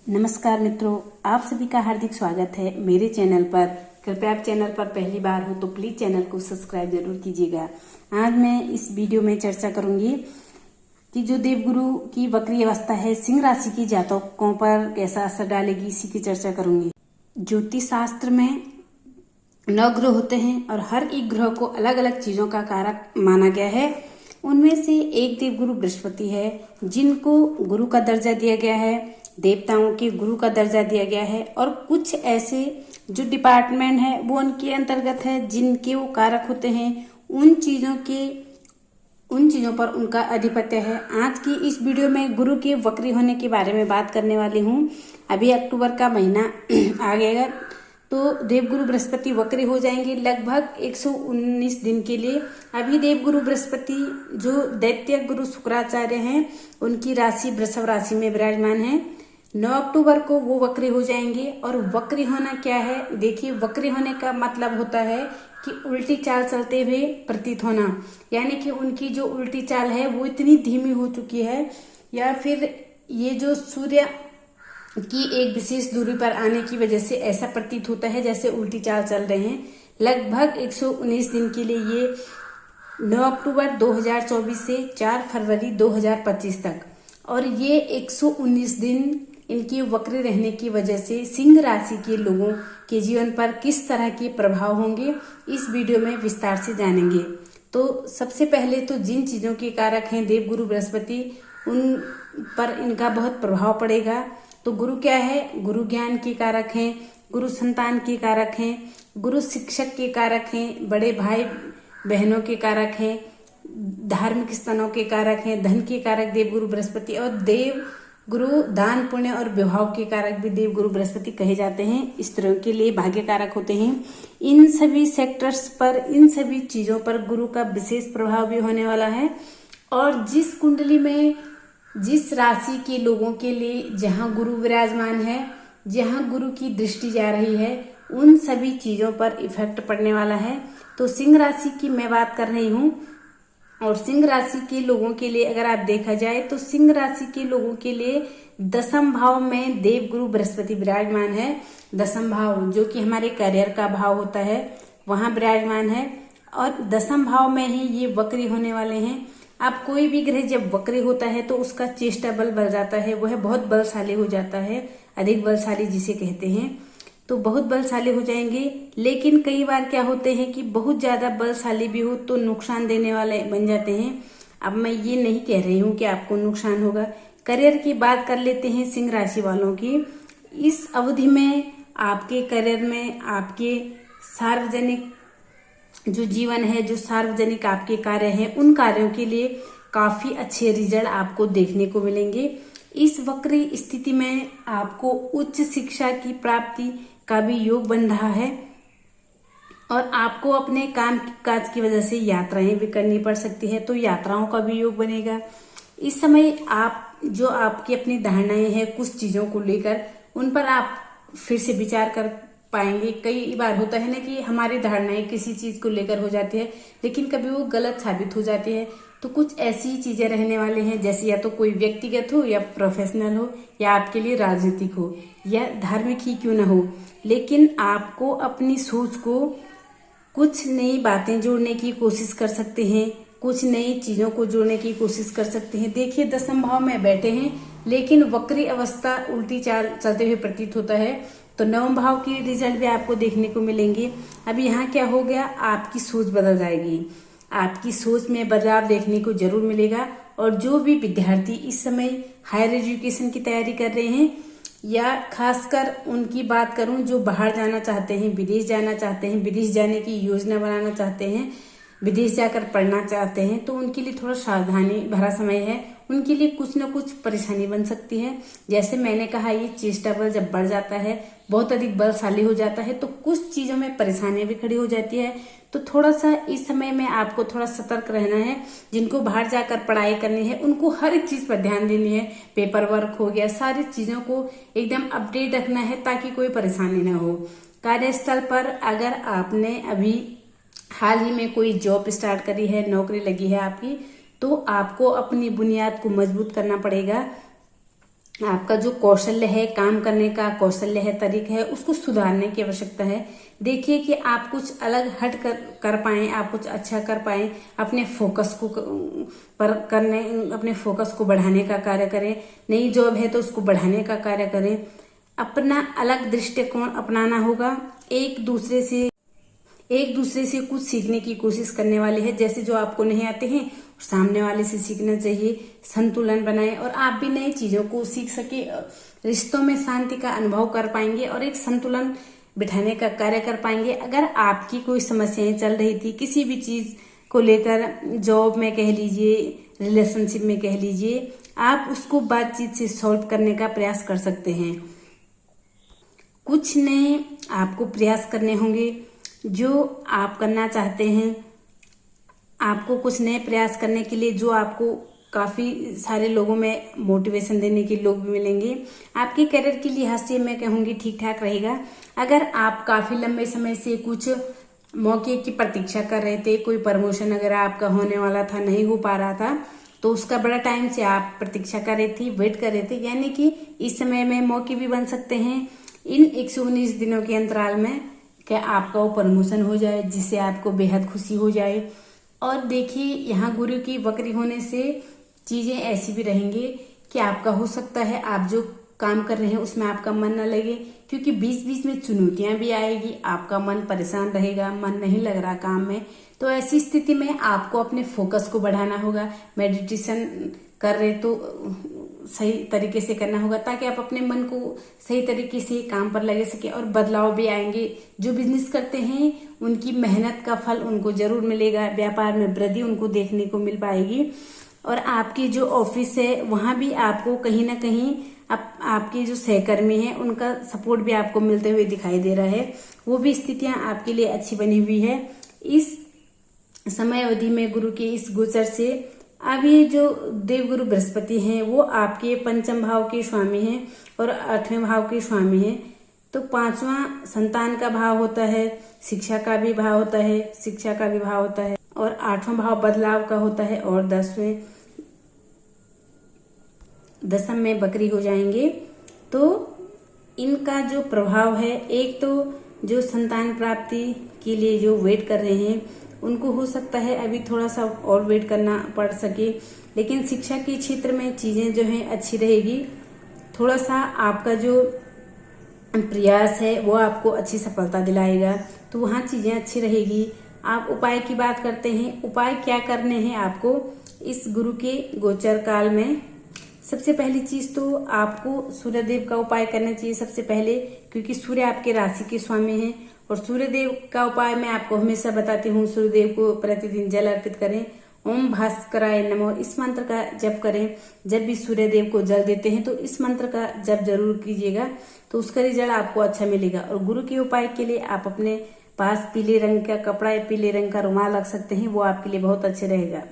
नमस्कार मित्रों, आप सभी का हार्दिक स्वागत है मेरे चैनल पर। कृपया आप चैनल पर पहली बार हो तो प्लीज चैनल को सब्सक्राइब जरूर कीजिएगा। आज मैं इस वीडियो में चर्चा करूंगी कि जो देवगुरु की वक्री अवस्था है सिंह राशि की जातकों पर कैसा असर डालेगी, इसी की चर्चा करूंगी। ज्योतिष शास्त्र में 9 ग्रह होते हैं और हर एक ग्रह को अलग अलग चीजों का कारक माना गया है। उनमें से एक देवगुरु बृहस्पति है, जिनको गुरु का दर्जा दिया गया है, देवताओं के गुरु का दर्जा दिया गया है। और कुछ ऐसे जो डिपार्टमेंट है वो उनके अंतर्गत है, जिनके वो कारक होते हैं, उन चीजों पर उनका अधिपत्य है। आज की इस वीडियो में गुरु के वक्री होने के बारे में बात करने वाली हूँ। अभी अक्टूबर का महीना आ गया तो देवगुरु बृहस्पति वक्री हो जाएंगे लगभग 119 दिन के लिए। अभी देवगुरु बृहस्पति जो दैत्य गुरु शुक्राचार्य हैं, उनकी राशि वृषभ राशि में विराजमान है। 9 अक्टूबर को वो वक्री हो जाएंगे। और वक्री होना क्या है, देखिए, वक्री होने का मतलब होता है कि उल्टी चाल चलते हुए प्रतीत होना, यानी कि उनकी जो उल्टी चाल है वो इतनी धीमी हो चुकी है, या फिर ये जो सूर्य की एक विशेष दूरी पर आने की वजह से ऐसा प्रतीत होता है जैसे उल्टी चाल चल रहे हैं। लगभग 119 दिन के लिए ये 9 अक्टूबर 2024 से 4 फरवरी 2025 तक, और ये 119 दिन इनके वक्र रहने की वजह से सिंह राशि के लोगों के जीवन पर किस तरह के प्रभाव होंगे, इस वीडियो में विस्तार से जानेंगे। तो सबसे पहले तो जिन चीजों के कारक हैं देवगुरु बृहस्पति, उन पर इनका बहुत प्रभाव पड़ेगा। तो गुरु क्या है? गुरु ज्ञान के कारक हैं, गुरु संतान के कारक हैं, गुरु शिक्षक के कारक हैं, बड़े भाई बहनों के कारक हैं, धार्मिक स्थानों के कारक हैं, धन के कारक देवगुरु बृहस्पति, और देव गुरु दान पुण्य और विवाह के कारक भी देवगुरु बृहस्पति कहे जाते हैं। स्त्रियों के लिए भाग्य कारक होते हैं। इन सभी सेक्टर्स पर, इन सभी चीजों पर गुरु का विशेष प्रभाव भी होने वाला है। और जिस कुंडली में जिस राशि के लोगों के लिए जहां गुरु विराजमान है, जहां गुरु की दृष्टि जा रही है, उन सभी चीजों पर इफेक्ट पड़ने वाला है। तो सिंह राशि की मैं बात कर रही हूँ। और सिंह राशि के लोगों के लिए अगर आप देखा जाए तो सिंह राशि के लोगों के लिए 10वें भाव में देवगुरु बृहस्पति विराजमान है। 10वां भाव जो कि हमारे करियर का भाव होता है, वहां विराजमान है। और 10वें भाव में ही ये वक्री होने वाले हैं। अब कोई भी ग्रह जब वक्री होता है तो उसका चेष्टा बल बढ़ जाता है, वह बहुत बलशाली हो जाता है, अधिक बलशाली जिसे कहते हैं। तो बहुत बलशाली हो जाएंगे। लेकिन कई बार क्या होते हैं कि बहुत ज्यादा बलशाली भी हो तो नुकसान देने वाले बन जाते हैं। अब मैं ये नहीं कह रही हूँ कि आपको नुकसान होगा। करियर की बात कर लेते हैं सिंह राशि वालों की। इस अवधि में आपके करियर में, आपके सार्वजनिक जो जीवन है, जो सार्वजनिक आपके कार्य हैं, उन कार्यों के लिए काफी अच्छे रिजल्ट आपको देखने को मिलेंगे। इस वक्री स्थिति में आपको उच्च शिक्षा की प्राप्ति का भी योग बन रहा है। और आपको अपने काम काज की वजह से यात्राएं भी करनी पड़ सकती है, तो यात्राओं का भी योग बनेगा। इस समय आप जो आपकी अपनी धारणाएं हैं कुछ चीजों को लेकर, उन पर आप फिर से विचार कर पाएंगे। कई बार होता है ना कि हमारी धारणाएं किसी चीज को लेकर हो जाती है, लेकिन कभी वो गलत साबित हो जाती है। तो कुछ ऐसी चीजें रहने वाले हैं, जैसे या तो कोई व्यक्तिगत हो, या प्रोफेशनल हो, या आपके लिए राजनीतिक हो, या धार्मिक ही क्यों ना हो, लेकिन आपको अपनी सोच को कुछ नई बातें जोड़ने की कोशिश कर सकते हैं, कुछ नई चीजों को जोड़ने की कोशिश कर सकते हैं। देखिए, 10वें भाव में बैठे हैं, लेकिन वक्री अवस्था उल्टी चाल चलते हुए प्रतीत होता है। तो 9वें भाव की रिजल्ट भी आपको देखने को मिलेंगे। अब यहाँ क्या हो गया, आपकी सोच बदल जाएगी, आपकी सोच में बदलाव देखने को जरूर मिलेगा। और जो भी विद्यार्थी इस समय हायर एजुकेशन की तैयारी कर रहे हैं, या खासकर उनकी बात करूं जो बाहर जाना चाहते हैं, विदेश जाना चाहते हैं, विदेश जाने की योजना बनाना चाहते हैं, विदेश जाकर पढ़ना चाहते हैं, तो उनके लिए थोड़ा सावधानी भरा समय है। उनके लिए कुछ न कुछ परेशानी बन सकती है। जैसे मैंने कहा, ये चेष्टा बल जब बढ़ जाता है, बहुत अधिक बलशाली हो जाता है, तो कुछ चीजों में परेशानियां भी खड़ी हो जाती है। तो थोड़ा सा इस समय में आपको थोड़ा सतर्क रहना है। जिनको बाहर जाकर पढ़ाई करनी है, उनको हर एक चीज पर ध्यान देनी है। पेपर वर्क हो गया, सारी चीजों को एकदम अपडेट रखना है ताकि कोई परेशानी ना हो। कार्यस्थल पर अगर आपने अभी हाल ही में कोई जॉब स्टार्ट करी है, नौकरी लगी है आपकी, तो आपको अपनी बुनियाद को मजबूत करना पड़ेगा। आपका जो कौशल्य है, काम करने का कौशल्य है, तरीका है, उसको सुधारने की आवश्यकता है। देखिए कि आप कुछ अलग हट कर पाएं, आप कुछ अच्छा कर पाएं, अपने फोकस को अपने फोकस को बढ़ाने का कार्य करें। नई जॉब है तो उसको बढ़ाने का कार्य करें। अपना अलग दृष्टिकोण अपनाना होगा। एक दूसरे से कुछ सीखने की कोशिश करने वाले हैं। जैसे जो आपको नहीं आते हैं सामने वाले से सीखना चाहिए। संतुलन बनाए और आप भी नई चीजों को सीख सके। रिश्तों में शांति का अनुभव कर पाएंगे और एक संतुलन बिठाने का कार्य कर पाएंगे। अगर आपकी कोई समस्याएं चल रही थी किसी भी चीज को लेकर, जॉब में कह लीजिए, रिलेशनशिप में कह लीजिए, आप उसको बातचीत से सॉल्व करने का प्रयास कर सकते हैं। कुछ नए आपको प्रयास करने होंगे जो आप करना चाहते हैं। आपको कुछ नए प्रयास करने के लिए जो आपको काफी सारे लोगों में मोटिवेशन देने के लोग भी मिलेंगे। आपके करियर के लिहाज से मैं कहूंगी ठीक ठाक रहेगा। अगर आप काफी लंबे समय से कुछ मौके की प्रतीक्षा कर रहे थे, कोई प्रमोशन अगर आपका होने वाला था, नहीं हो पा रहा था, तो उसका बड़ा टाइम से आप प्रतीक्षा कर रहे थे, वेट कर रहे थे, यानी कि इस समय में मौके भी बन सकते हैं। इन 119 दिनों के अंतराल में क्या आपका वो प्रमोशन हो जाए जिससे आपको बेहद खुशी हो जाए। और देखिए यहाँ गुरु की वक्री होने से चीजें ऐसी भी रहेंगी कि आपका हो सकता है आप जो काम कर रहे हैं उसमें आपका मन न लगे, क्योंकि बीच बीच में चुनौतियां भी आएगी, आपका मन परेशान रहेगा, मन नहीं लग रहा काम में। तो ऐसी स्थिति में आपको अपने फोकस को बढ़ाना होगा। मेडिटेशन कर रहे तो सही तरीके से करना होगा ताकि आप अपने मन को सही तरीके से काम पर लगे सके और बदलाव भी आएंगे। जो बिजनेस करते हैं उनकी मेहनत का फल उनको जरूर मिलेगा। व्यापार में वृद्धि उनको देखने को मिल पाएगी। और आपकी जो ऑफिस है वहां भी आपको कहीं ना कहीं आपके जो सहकर्मी हैं उनका सपोर्ट भी आपको मिलते हुए दिखाई दे रहा है। वो भी स्थितियां आपके लिए अच्छी बनी हुई है। इस समय अवधि में गुरु के इस गोचर से अब ये जो देवगुरु बृहस्पति हैं वो आपके पंचम भाव के स्वामी हैं और 8वें भाव के स्वामी हैं। तो 5वां संतान का भाव होता है, शिक्षा का भी भाव होता है, और 8वां भाव बदलाव का होता है, और 10वें में बकरी हो जाएंगे। तो इनका जो प्रभाव है, एक तो जो संतान प्राप्ति के लिए जो वेट कर रहे हैं उनको हो सकता है अभी थोड़ा सा और वेट करना पड़ सके, लेकिन शिक्षा के क्षेत्र में चीजें जो हैं अच्छी रहेगी। थोड़ा सा आपका जो प्रयास है वो आपको अच्छी सफलता दिलाएगा, तो वहाँ चीजें अच्छी रहेगी। आप उपाय की बात करते हैं, उपाय क्या करने हैं आपको इस गुरु के गोचर काल में। सबसे पहली चीज तो आपको सूर्यदेव का उपाय करना चाहिए सबसे पहले, क्योंकि सूर्य आपके राशि के स्वामी हैं। और सूर्यदेव का उपाय मैं आपको हमेशा बताती हूँ, सूर्यदेव को प्रतिदिन जल अर्पित करें। ओम भास्कराय नमो इस मंत्र का जप करें। जब भी सूर्यदेव को जल देते हैं तो इस मंत्र का जप जरूर कीजिएगा, तो उसका रिजल्ट आपको अच्छा मिलेगा। और गुरु के उपाय के लिए आप अपने पास पीले रंग का कपड़ा या पीले रंग का रुमाल रख सकते हैं, वो आपके लिए बहुत अच्छे रहेगा।